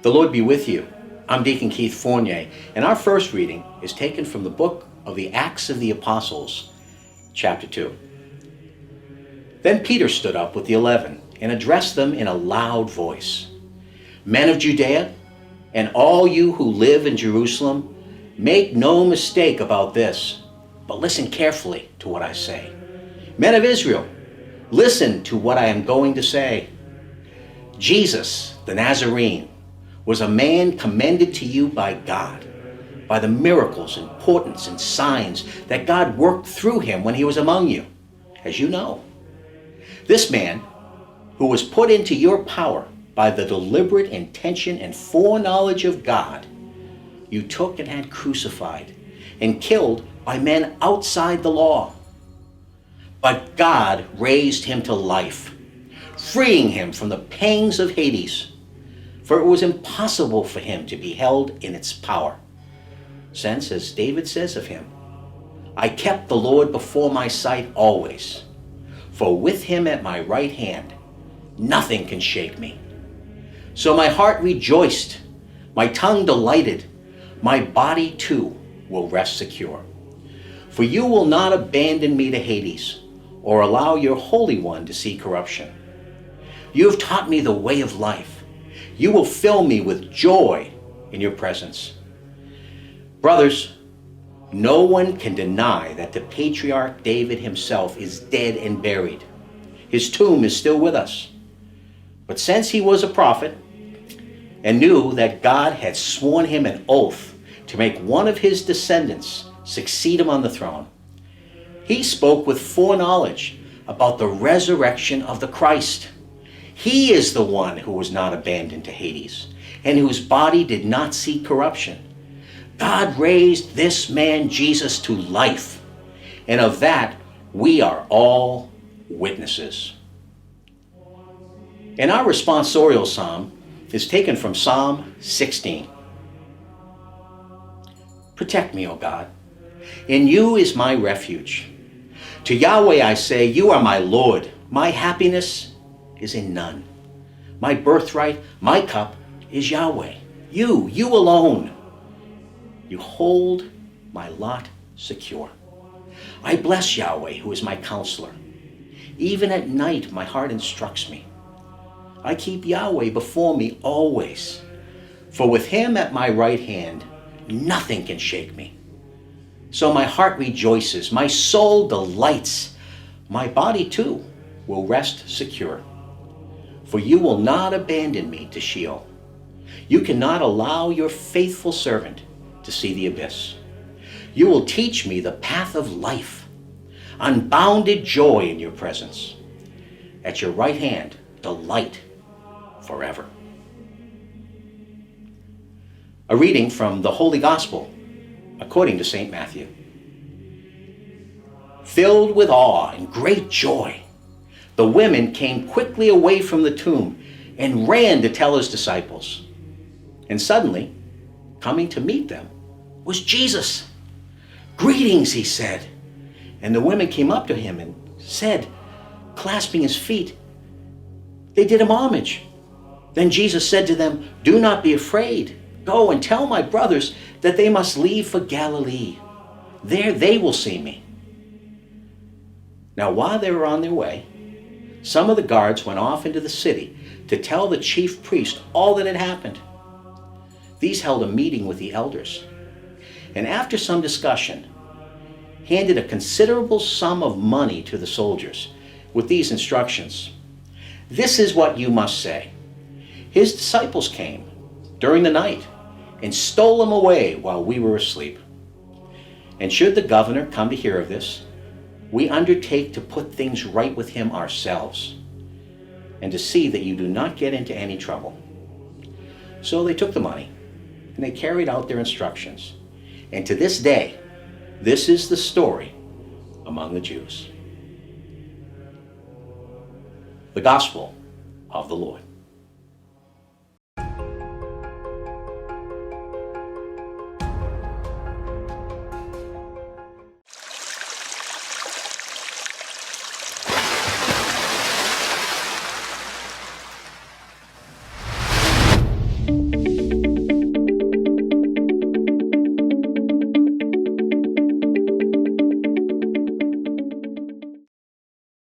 The Lord be with you. I'm Deacon Keith Fournier, and our first reading is taken from the book of the Acts of the Apostles, chapter 2. Then Peter stood up with the 11 and addressed them in a loud voice. Men of Judaea, and all you who live in Jerusalem, make no mistake about this, but listen carefully to what I say. Men of Israel, listen to what I am going to say. Jesus, the Nazarene, was a man commended to you by God, by the miracles and portents and signs that God worked through him when he was among you, as you know. This man, who was put into your power by the deliberate intention and foreknowledge of God, you took and had crucified and killed by men outside the law. But God raised him to life, freeing him from the pangs of Hades, for it was impossible for him to be held in its power. Since, as David says of him, I kept the Lord before my sight always, for with him at my right hand, nothing can shake me. So my heart rejoiced, my tongue delighted, my body too will rest secure. For you will not abandon me to Hades, or allow your Holy One to see corruption. You have taught me the way of life. You will fill me with joy in your presence. Brothers, no one can deny that the patriarch David himself is dead and buried. His tomb is still with us. But since he was a prophet and knew that God had sworn him an oath to make one of his descendants succeed him on the throne, he spoke with foreknowledge about the resurrection of the Christ. He is the one who was not abandoned to Hades, and whose body did not see corruption. God raised this man Jesus to life, and of that we are all witnesses. And our responsorial psalm is taken from Psalm 16. Protect me, O God. In you is my refuge. To Yahweh I say, you are my Lord. My happiness is in none. My birthright, my cup is Yahweh. You alone. You hold my lot secure. I bless Yahweh, who is my counselor. Even at night my heart instructs me. I keep Yahweh before me always. For with him at my right hand, nothing can shake me. So my heart rejoices, my soul delights. My body too will rest secure. For you will not abandon me to Sheol. You cannot allow your faithful servant to see the abyss. You will teach me the path of life, unbounded joy in your presence. At your right hand, delight forever. A reading from the Holy Gospel according to St. Matthew. Filled with awe and great joy, the women came quickly away from the tomb and ran to tell his disciples. And suddenly, coming to meet them, was Jesus. Greetings, he said. And the women came up to him and said, clasping his feet, they did him homage. Then Jesus said to them, do not be afraid. Go and tell my brothers that they must leave for Galilee. There they will see me. Now while they were on their way, some of the guards went off into the city to tell the chief priest all that had happened. These held a meeting with the elders, and after some discussion, handed a considerable sum of money to the soldiers with these instructions. This is what you must say. His disciples came during the night and stole him away while we were asleep. And should the governor come to hear of this, we undertake to put things right with him ourselves, and to see that you do not get into any trouble. So they took the money, and they carried out their instructions. And to this day, this is the story among the Jews. The Gospel of the Lord.